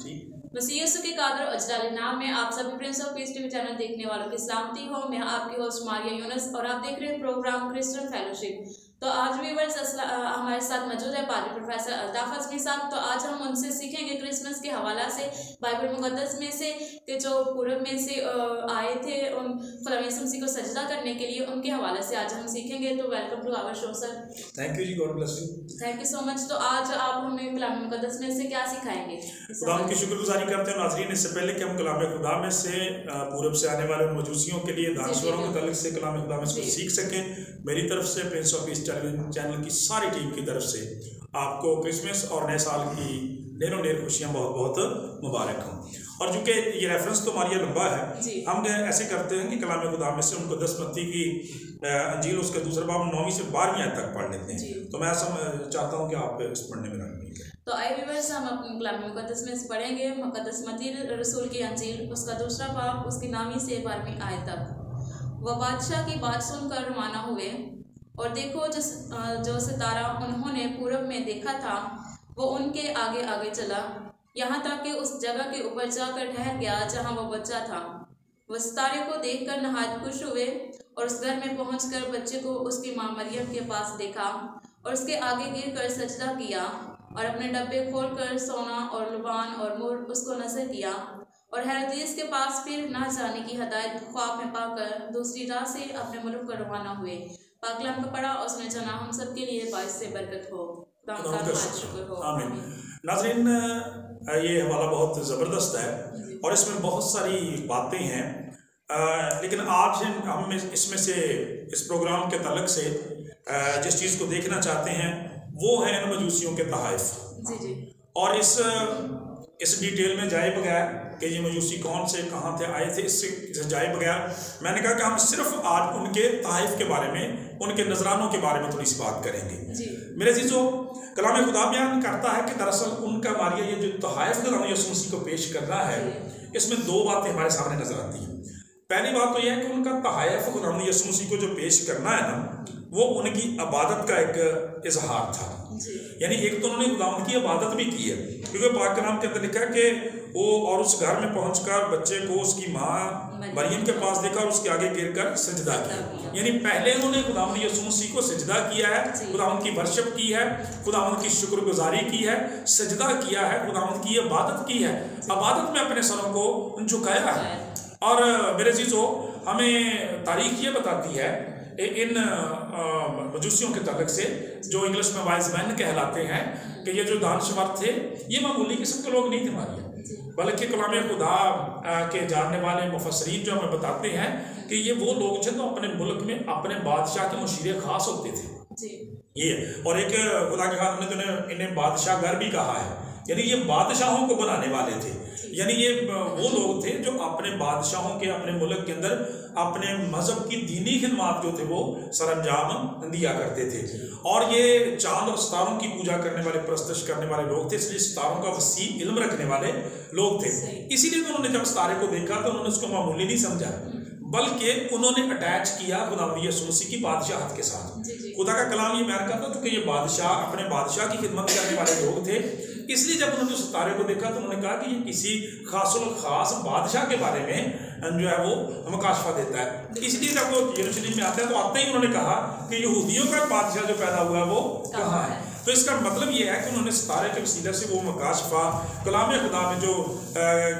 मसीह यीशु के कादर और अजलाली नाम में आप सभी Prince of peace TV channel देखने वालों की सलामती हो। मैं आपकी होस्ट मारिया यूनुस और आप देख रहे हैं प्रोग्राम क्रिश्चियन फेलोशिप। तो आज व्यूअर्स हमारे साथ मौजूद है पादरी प्रोफेसर अल्ताफ अजमी साहब। तो आज हम उनसे सीखेंगे क्रिसमस के हवाला से बाइबल मुकद्दस में से कि जो पूरब में से आए थे उन खुदा यीशु मसीह को सजदा करने के लिए, उनके हवाले से आज हम सीखेंगे। तो welcome to our show sir. Thank you ji, God bless you. Thank you so much. तो आज आप हमें कलाम मुकद्दस में से क्या सिखाएंगे? खुदा की शुक्रगुजारी करते हैं नाज़रीन। इससे पहले कि हम कलाम खुदा में से पूरब से आने वाले मजूसियों के लिए दानश्वरों के ताल्लुक से कलाम खुदा में से सीख सकें, मेरी तरफ से प्रिंस ऑफ पीस चैनल की सारी टीम की तरफ से आपको क्रिसमस और नए साल की ढेरों ढेर खुशियाँ बहुत बहुत मुबारक हों। और चूँकि ये रेफरेंस तो हमारी लंबा है, हम ऐसे करते हैं कि कलाम खुदा में से उनको 10 मत्ती की अंजील उसके दूसरे बाब 9वीं से 12वीं आयत तक पढ़ लेते हैं। तो मैं चाहता हूँ कि आप इस पढ़ने में रहमी करें। तो आइए व्यूअर्स, हम अपने कलाम मुकद्दस में से पढ़ेंगे मुकद्दस मत्ती रसूल की अंजील उसका दूसरा बाब उसकी 9वीं से 12वीं आयत तक। वह बादशाह की बात सुनकर रवाना हुए और देखो जो सितारा उन्होंने पूरब में देखा था वो उनके आगे आगे चला, यहाँ तक कि उस जगह के ऊपर जाकर ठहर गया जहाँ वो बच्चा था। वह सितारे को देखकर नहायत खुश हुए और उस घर में पहुंचकर बच्चे को उसकी माँ मरियम के पास देखा और उसके आगे गिरकर सजदा किया और अपने डब्बे खोलकर सोना और लुबान और मुर उसको नजर किया और हेरोदेस के पास फिर न जाने की हदायत ख्वाब में पाकर दूसरी राह से अपने मुल्क को रवाना हुए। पाकलाम को पढ़ा और उसने जना हम सब के लिए बाइस से बरकत हो। नाज़रीन, ये हवाला बहुत ज़बरदस्त है और इसमें बहुत सारी बातें हैं, लेकिन आज हम इसमें से इस प्रोग्राम के तलक से जिस चीज़ को देखना चाहते हैं वो है इन मजूसियों के तहाइफ। और इस डिटेल में जाए बगैर कि ये मजूसी कौन से कहाँ थे आए थे, इससे जाए बगैर मैंने कहा कि हम सिर्फ आज उनके तहाइफ के बारे में, उनके नजरानों के बारे में थोड़ी सी बात करेंगे। मेरे चीज़ों, कलाम खुदा बयान करता है कि दरअसल उनका मारिया ये जो तहाइफ खुदा यीशु मसीह को पेश कर रहा है, इसमें दो बातें हमारे सामने नजर आती हैं। पहली बात तो यह है कि उनका तहाइफ खुदा यीशु मसीह को जो पेश करना है ना, वो उनकी इबादत का एक इजहार था। यानी एक तो उन्होंने खुदा की इबादत भी की है, क्योंकि पाक कलाम के अंदर लिखा है कि वो और उस घर में पहुंचकर बच्चे को उसकी माँ मरियम के पास देखा और उसके आगे गिरकर सजदा किया। यानी पहले उन्होंने खुदा यीशु मसीह को सजदा किया है, खुदा की वर्शिप की है, खुदा की शुक्रगुजारी की है, सजदा किया है, खुदा की इबादत की है, इबादत में अपने सरों को झुकाया है। और मेरे चीज़ों, हमें तारीख ये बताती है इन मजूसियों के तलक से, जो इंग्लिश में वाइज मैन कहलाते हैं, कि ये जो दानश्वर थे ये मामूली किस्म के लोग नहीं थे हमारे, बल्कि कलाम खुदा के जानने वाले मुफस्सरीन जो हमें बताते हैं कि ये वो लोग थे तो अपने मुल्क में अपने बादशाह के मुशीर खास होते थे। ये और एक खुदा के खास ने इन्हें बादशाह घर भी कहा है, यानी ये बादशाहों को बनाने वाले थे। यानी ये वो लोग थे जो अपने बादशाहों के, अपने मुल्क के अंदर अपने मजहब की दीनी खिदमात जो थे वो सरंजाम दिया करते थे। और ये चांद और सितारों की पूजा करने वाले, परस्तश करने वाले लोग थे, इसलिए सितारों का वसी इल्म रखने वाले लोग थे। इसीलिए तो उन्होंने जब सितारे को देखा तो उन्होंने उसको मामूली नहीं समझा, बल्कि उन्होंने अटैच किया खुदा यीशु मसीह की बादशाहत के साथ। खुदा का कलाम ये बयान करता, क्योंकि ये बादशाह अपने बादशाह की खिदमत करने वाले लोग थे, इसलिए जब उन्होंने उस तारे को देखा तो उन्होंने कहा कि ये किसी खासुल खास बादशाह के बारे में जो है वो मुकाशफा देता है। इसलिए जब वो यरूशलेम में आते हैं तो आते ही उन्होंने कहा कि यहूदियों का बादशाह जो पैदा हुआ वो कहाँ है। तो इसका मतलब ये है कि उन्होंने सितारे के वसीले से वो मुकाशफा, कलाम खुदा में जो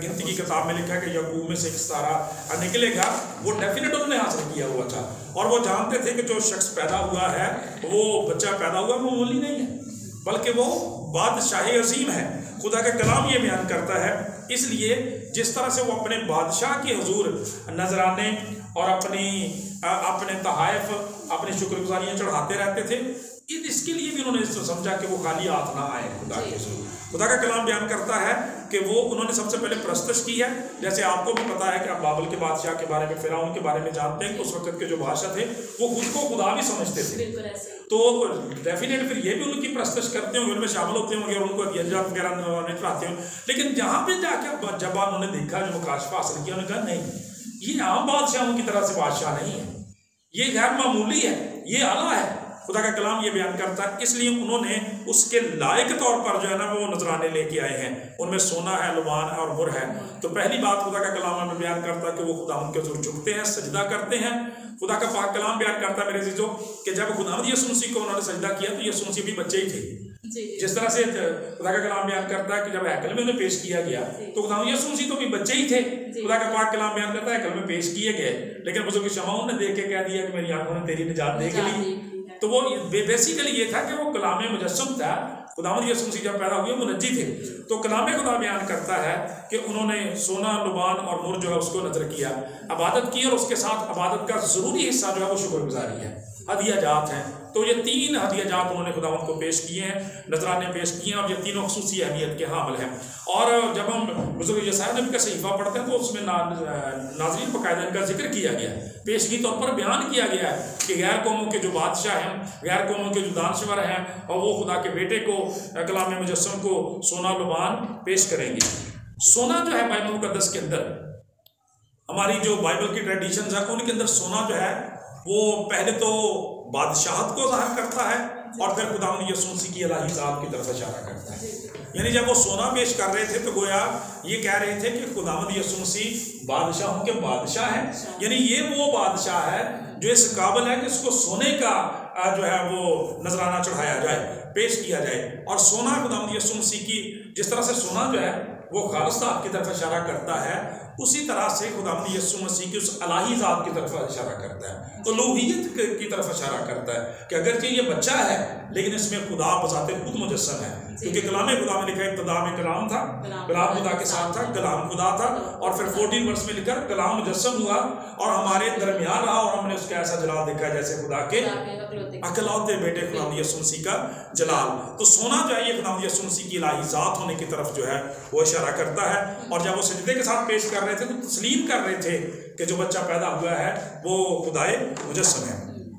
गिनती की किताब में लिखा है कि यकूब में से एक सितारा निकलेगा, वो डेफिनेट उन्होंने हासिल किया हुआ था। और वो जानते थे कि जो शख्स पैदा हुआ है, वो बच्चा पैदा हुआ, वो मामूली नहीं है, बल्कि वो बादशाह अजीम है। खुदा का कलाम ये बयान करता है। इसलिए जिस तरह से वो अपने बादशाह के हुजूर नजराने और अपने तहाइफ, अपनी शुक्रगुजारियाँ चढ़ाते रहते थे, इसके लिए भी उन्होंने समझा कि वो खाली हाथ ना आए खुदा के हुजूर। खुदा का कलाम बयान करता है कि वो उन्होंने सबसे पहले परस्तश की है। जैसे आपको भी पता है कि आप बाबल के बादशाह के बारे में, फिरौन के बारे में जानते हैं कि उस वक्त के जो बादशाह थे वो खुद को खुदा भी समझते थे, तो डेफिनेट फिर ये भी उनकी परस्तश करते होंगे, उनमें शामिल होते होंगे और उनको यजरात वगैरह चढ़ाते होंगे। लेकिन जहाँ पे जाकर जब उन्होंने देखा, जो मुकाशफा हासिल किया, उन्होंने कहा नहीं, ये आम बादशाहों की तरह से बादशाह नहीं है, ये गैर मामूली है, ये आला है, खुदा का कलाम ये बयान करता है, इसलिए उन्होंने उसके लायक तौर पर जो है ना वो नजराने लेके आए हैं। उनमें सोना है, लुबान है और मुर है। तो पहली बात खुदा का कलाम हमें बयान करता है कि वो खुदा उनके हज़ूर झुकते हैं, सजदा करते हैं। खुदा का पाक कलाम बयान करता है मेरे अज़ीज़ों कि जब खुदावंद यीशु मसीह को उन्होंने सजदा किया तो यीशु मसीह भी बच्चे ही थे। जिस तरह से खुदा का कलाम बयान करता है कि जब हैकल में उन्हें पेश किया गया तो खुदावंद यीशु मसीह तो भी बच्चे ही थे। खुदा का पाक कलाम बयान करता है हैकल में पेश किए गए, लेकिन बुजुर्ग शमौन ने देख के कह दिया कि मेरी आंखों ने तेरी निजात देख ली। तो वो बेसिकली ये था कि वो कलाम मुजस्सम था। खुदावंद यीशु मसीह जब पैदा हुए वो नज्जी थे। तो कलाम खुदा बयान करता है कि उन्होंने सोना, लुबान और मुर जो है उसको नजर किया, इबादत की, और उसके साथ इबादत का जरूरी हिस्सा जो है वो शुक्रगुजारी है, हदिया जात हैं। तो ये 3 हदिया जात उन्होंने खुदावंद को पेश किए हैं, नजराने पेश किए हैं, और ये तीनों खुसूसी अहमियत के हामिल हैं। और जब हम बुजुर्ग यशायाह नबी का सहीफा पढ़ते हैं तो उसमें नाज़रीन बाकायदा इनका जिक्र किया गया है, पेशगी तौर पर बयान किया गया है कि गैर कौमों के जो बादशाह हैं, गैर कौमों के जो दानश्वर हैं, और वो खुदा के बेटे को, कलाम मुजस्सम को सोना, लुबान पेश करेंगे। सोना जो है बाइबल मुकद्दस के अंदर, हमारी जो बाइबल की ट्रेडिशंस है उनके अंदर सोना जो है वो पहले तो बादशाहत को ज़ाहिर करता है और फिर खुदावंद यीशु मसीह की इलाही ज़ात की तरफ इशारा करता है। यानी जब वो सोना पेश कर रहे थे तो गोया ये कह रहे थे कि खुदावंद यीशु मसीह बादशाहों के बादशाह है, यानी ये वो बादशाह है जो इस काबिल है कि इसको सोने का जो है वो नजराना चढ़ाया जाए, पेश किया जाए। और सोना खुदावंद यीशु मसीह की, जिस तरह से सोना जो है वो खालिस्तान की तरफ इशारा करता है, उसी तरह से खुदावंद यीशु मसीह की उस इलाही ज़ात की तरफ इशारा करता है, तो लूहियत की तरफ इशारा करता है कि अगरचे ये बच्चा है लेकिन इसमें खुदा बजाते खुद मुजस्सम है। क्योंकि कलाम खुदा में लिखा है इब्तिदा में कलाम था, कलाम खुदा के साथ था, कलाम खुदा था, और फिर 14 वर्ष में लिखा कलाम मुजस्सम हुआ और हमारे दरमियान रहा, और हमने उसका ऐसा जलाल देखा जैसे खुदा के अकलौते बेटे खुदावंद यीशु मसीह का जलाल। तो सोना जो है ये खुदावंद यीशु मसीह की इलाही ज़ात होने की तरफ जो है वो इशारा करता है। और जब वो सजदे के साथ पेश कर रहे थे तो तस्लीम कर रहे थे कि जो बच्चा पैदा हुआ है वो खुदाए मुजस्सम है।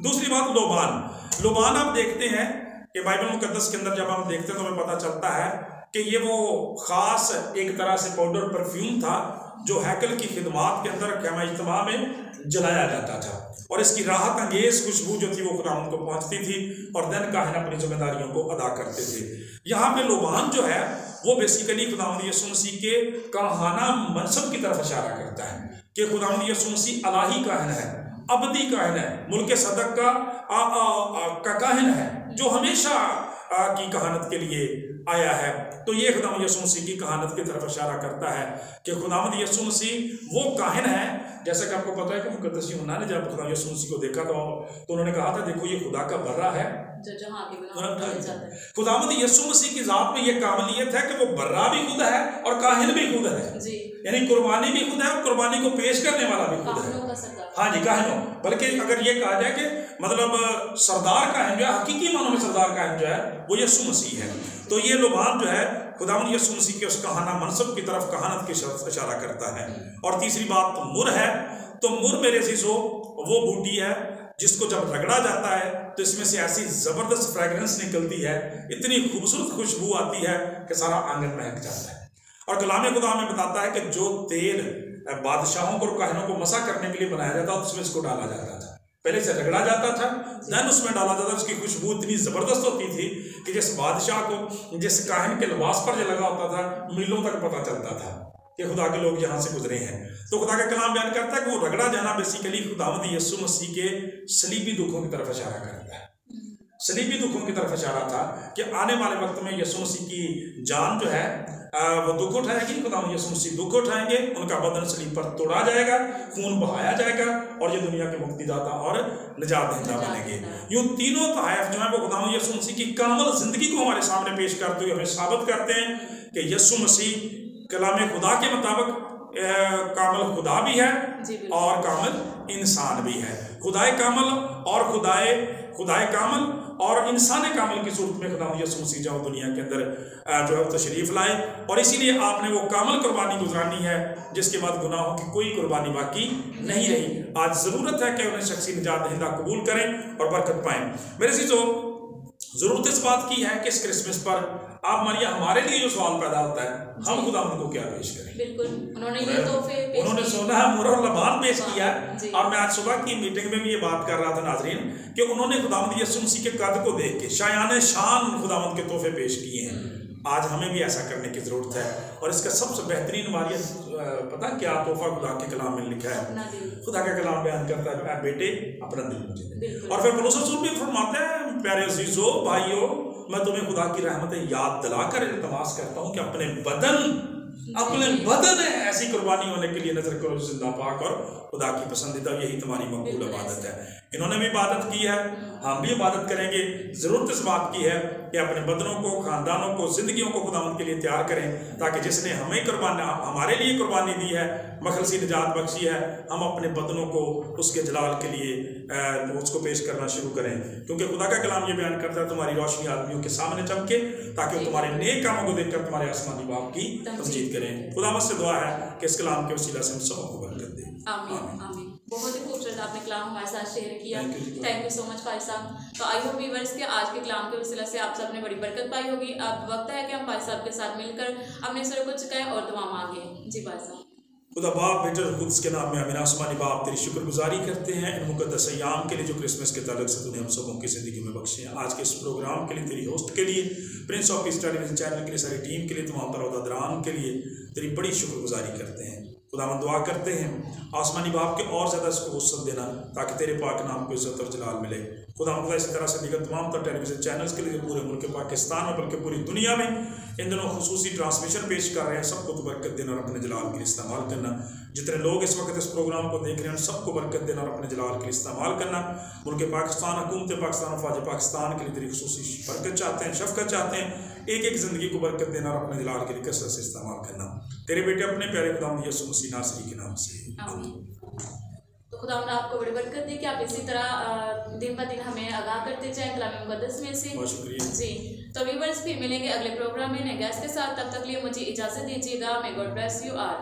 दूसरी बात लुबान। लुबान आप देखते हैं कि बाइबल मुकद्दस के अंदर जब हम देखते हैं तो हमें पता चलता है कि ये वो ख़ास एक तरह से पाउडर परफ्यूम था जो हैकल की खिदमात के अंदर क़याम इज्तिमा में जलाया जाता था, और इसकी राहत अंगेज खुशबू जो थी वो खुदावंद को पहुंचती थी, और दिन काहिन अपनी जिम्मेदारियों को अदा करते थे। यहाँ पे लुबान जो है वो बेसिकली खुदावंद यीशु मसीह के काहाना मनसब की तरफ इशारा करता है कि खुदावंद यीशु मसीह इलाही काहिन है, अबदी काहिन है, मुल्क सदक का काहिन है जो हमेशा की कहानत के लिए आया है। तो ये खुदावंद यीशु मसीह की कहानत की तरफ इशारा करता है कि खुदावंद यीशु मसीह वो काहिन है। जैसा कि आपको पता है कि मुकद्दस यूहन्ना ने जब खुदावंद यीशु मसीह को देखा तो उन्होंने कहा था देखो ये खुदा का बर्रा है। खुदावंद यीशु मसीह की जात में ये काबिलियत है कि वो बर्रा भी खुद है और काहिन भी खुद है, यानी कुर्बानी भी खुद है और कुर्बानी को पेश करने वाला भी खुद है। हाँ जी, काहिनों, बल्कि अगर ये कहा जाए कि मतलब सरदार काहिन जो है, हकीकी मानों में सरदार काहिन जो है वो यीशु मसीह है। तो ये लुबान जो है खुदावंद यीशु मसीह के उस कहाना मनसब की तरफ, कहानत की तरफ इशारा करता है। और तीसरी बात मुर है। तो मुर मेरे अज़ीज़ों वो बूटी है जिसको जब रगड़ा जाता है तो इसमें से ऐसी ज़बरदस्त फ्रेगरेंस निकलती है, इतनी खूबसूरत खुशबू आती है कि सारा आंगन महक जाता है। और कलाम खुदा में बताता है कि जो तेल बादशाहों को और काहिनों को मसा करने के लिए बनाया जाता था उसमें इसको डाला जाता था, पहले से रगड़ा जाता था, देन उसमें डाला जाता था। उसकी खुशबू इतनी ज़बरदस्त होती थी कि जिस बादशाह को, जिस काहिन के लिबास पर जो लगा होता था, मीलों तक पता चलता था कि खुदा के लोग यहाँ से गुजरे हैं। तो खुदा का कलाम बयान करता है कि वो रगड़ा जाना बेसिकली खुदावंद यीशु मसीह के सलीबी दुखों की तरफ इशारा करता है। सलीबी दुखों की तरफ इशारा था कि आने वाले वक्त में यीशु मसीह की जान जो है वो दुख उठाएगी, खुदावंद यीशु मसीह दुख उठाएंगे, उनका बदन सलीब पर तोड़ा जाएगा, खून बहाया जाएगा और ये दुनिया के मुक्तिदाता और निजात दहिंदा बनेंगे। यूँ तीनों तहाइफ जो है वो खुदावंद यीशु मसीह की कामल जिंदगी को हमारे सामने पेश करते हुए हमें साबित करते हैं कि यीशु मसीह कलाम खुदा के मुताबिक कामल खुदा भी है और कामल इंसान भी है। खुदाए कामल और खुदाए कामल और इंसान कामल की सूरत में खुदावंद यीशु मसीह जो दुनिया के अंदर जो है तशरीफ लाए, और इसीलिए आपने वो कामल कुर्बानी गुजारनी है जिसके बाद गुनाहों की कोई कुर्बानी बाकी नहीं रही। आज ज़रूरत है कि उन्हें शख्सी निजात दहिंदा कबूल करें और बरकत पाएं। मेरे अज़ीज़ों, जरूरत इस बात की है कि इस क्रिसमस पर आप मानिए हमारे लिए जो सवाल पैदा होता है, हम खुदावंद को क्या पेश करें। बिल्कुल, उन्होंने ये तोहफे पेश उन्होंने सोना मोहर और लबान पेश किया। और मैं आज सुबह की मीटिंग में भी ये बात कर रहा था नाजरीन कि उन्होंने खुदावंद यीशु मसीह के कद को देख के शायान शान खुदावंद के तोहफे पेश किए हैं। आज हमें भी ऐसा करने की जरूरत है। और इसका सबसे बेहतरीन वारियत पता क्या तोहफा खुदा के कलाम में लिखा है। खुदा का कलाम बयान करता है बेटे अपना दिल मुझे दे। और फिर पौलुस रसूल भी फरमाते हैं प्यारे अजीजों भाइयों, मैं तुम्हें खुदा की रहमतें याद दिलाकर इल्तिमास करता हूँ कि अपने बदन ऐसी कुर्बानी होने के लिए नजर करो जिंदा पाक और खुदा की पसंदीदा, यही तुम्हारी मकबूल इबादत है। इन्होंने भी इबादत की है, हम भी इबादत करेंगे। जरूरत इस बात की है कि अपने बदनों को, खानदानों को, जिंदगियों को खुदावंद के लिए तैयार करें, ताकि जिसने हमें हमारे लिए कुर्बानी दी है, मखलसी निजात बख्शी है, हम अपने बदनों को उसके जलाल के लिए उसको पेश करना शुरू करें। क्योंकि खुदा का कलाम ये बयान करता है तुम्हारी रोशनी आदमियों के सामने चमके, ताकि वो तुम्हारे नेक कामों को देखकर तुम्हारे आसमानी बाप की तमजीद करें। खुदा से दुआ है कि इस कलाम के वसीला से हम सबको बरकत दे। आमीन आमीन। बहुत ही खूबसूरत आपने कलाम हमारे साथ शेयर किया। थैंक यू सो मच भाई साहब। तो आई होप व्यूअर्स के आज के कलाम के वसीला से आप सब ने बड़ी बरकत पाई होगी। अब वक्त है कि हम भाई साहब के साथ मिलकर अपने सुर को चुकाएं और दुआ मांगे। जी भाई साहब। खुदा बाप बेटे और खुद के नाम में आमीन। आसमानी बाप तेरी शुक्रगुजारी करते हैं इन मुकद्दस अय्याम के लिए जो क्रिसमस के ताल्लुक से तूने हम सबों की ज़िंदगी में बख्शे हैं। आज के इस प्रोग्राम के लिए, तेरी होस्ट के लिए, Prince of peace television channel के लिए, सारी टीम के लिए, तमाम तरह के लिए तेरी बड़ी शुक्रगुजारी करते हैं। खुदावंद दुआ करते हैं आसमानी बाप के और ज़्यादा इसको वसअत देना, ताकि तेरे पाक नाम को इज्जत और जलाल मिले। खुदावंद इसी तरह से दीगर तमाम तर टेलीविजन चैनल्स के लिए पूरे मुल्क पाकिस्तान में बल्कि पूरी दुनिया में इन दिनों खुसूसी ट्रांसमिशन पेश कर रहे हैं, सबको तो बरकत देना और अपने जलाल के लिए इस्तेमाल करना। जितने लोग इस वक्त इस प्रोग्राम को देख रहे हैं सबको बरकत देना और अपने जलाल के लिए इस्तेमाल करना। मुल्क पाकिस्तान, हुकूमत पाकिस्तान और फौज पाकिस्तान के लिए तेरी खुसूसी बरकत चाहते हैं, शफकत चाहते हैं। एक एक ज़िंदगी को बरकत देना और अपने जलाल के लिए कसरत से इस्तेमाल करना। तेरे बेटे अपने प्यारे खुदावंद यीशु मसीह नासरी के नाम से तो खुदावंद आपको बड़ी बरकत दे कि आप इसी तरह दिन ब दिन हमें आगाह करते जाएं कलाम मुकद्दस में से। बहुत शुक्रिया जी। तो व्यूअर्स फिर मिलेंगे अगले प्रोग्राम में नए गेस्ट के साथ। तब तक लिए मुझे इजाज़त दीजिएगा। May God bless you all.